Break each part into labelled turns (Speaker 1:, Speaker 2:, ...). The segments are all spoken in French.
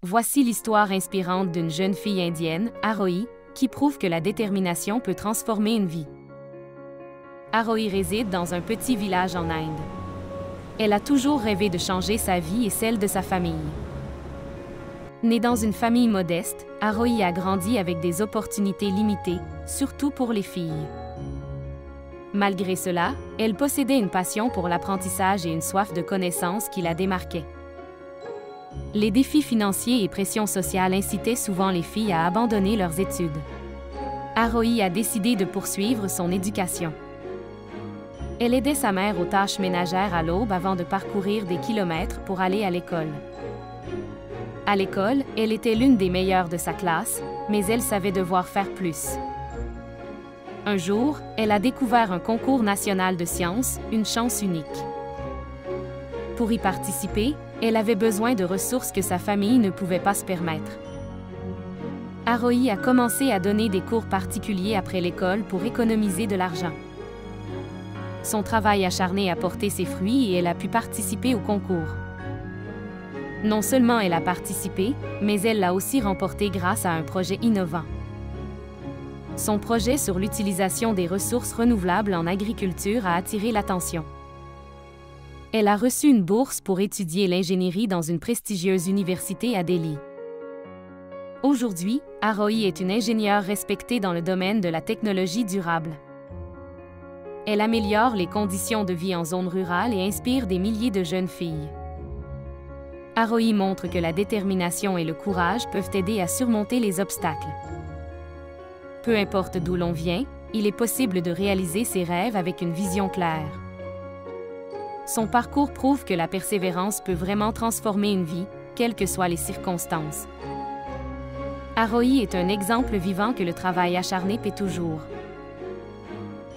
Speaker 1: Voici l'histoire inspirante d'une jeune fille indienne, Arohi, qui prouve que la détermination peut transformer une vie. Arohi réside dans un petit village en Inde. Elle a toujours rêvé de changer sa vie et celle de sa famille. Née dans une famille modeste, Arohi a grandi avec des opportunités limitées, surtout pour les filles. Malgré cela, elle possédait une passion pour l'apprentissage et une soif de connaissance qui la démarquait. Les défis financiers et pressions sociales incitaient souvent les filles à abandonner leurs études. Arohi a décidé de poursuivre son éducation. Elle aidait sa mère aux tâches ménagères à l'aube avant de parcourir des kilomètres pour aller à l'école. À l'école, elle était l'une des meilleures de sa classe, mais elle savait devoir faire plus. Un jour, elle a découvert un concours national de sciences, une chance unique. Pour y participer, elle avait besoin de ressources que sa famille ne pouvait pas se permettre. Arohi a commencé à donner des cours particuliers après l'école pour économiser de l'argent. Son travail acharné a porté ses fruits et elle a pu participer au concours. Non seulement elle a participé, mais elle l'a aussi remporté grâce à un projet innovant. Son projet sur l'utilisation des ressources renouvelables en agriculture a attiré l'attention. Elle a reçu une bourse pour étudier l'ingénierie dans une prestigieuse université à Delhi. Aujourd'hui, Arohi est une ingénieure respectée dans le domaine de la technologie durable. Elle améliore les conditions de vie en zone rurale et inspire des milliers de jeunes filles. Arohi montre que la détermination et le courage peuvent aider à surmonter les obstacles. Peu importe d'où l'on vient, il est possible de réaliser ses rêves avec une vision claire. Son parcours prouve que la persévérance peut vraiment transformer une vie, quelles que soient les circonstances. Arohi est un exemple vivant que le travail acharné paie toujours.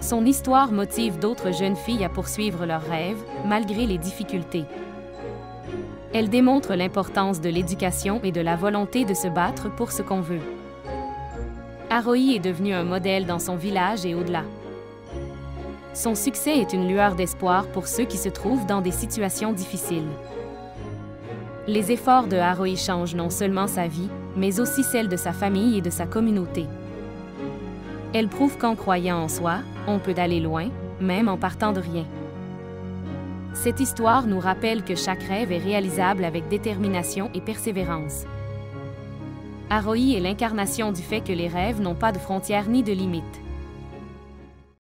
Speaker 1: Son histoire motive d'autres jeunes filles à poursuivre leurs rêves, malgré les difficultés. Elle démontre l'importance de l'éducation et de la volonté de se battre pour ce qu'on veut. Arohi est devenue un modèle dans son village et au-delà. Son succès est une lueur d'espoir pour ceux qui se trouvent dans des situations difficiles. Les efforts de Arohi changent non seulement sa vie, mais aussi celle de sa famille et de sa communauté. Elle prouve qu'en croyant en soi, on peut aller loin, même en partant de rien. Cette histoire nous rappelle que chaque rêve est réalisable avec détermination et persévérance. Arohi est l'incarnation du fait que les rêves n'ont pas de frontières ni de limites.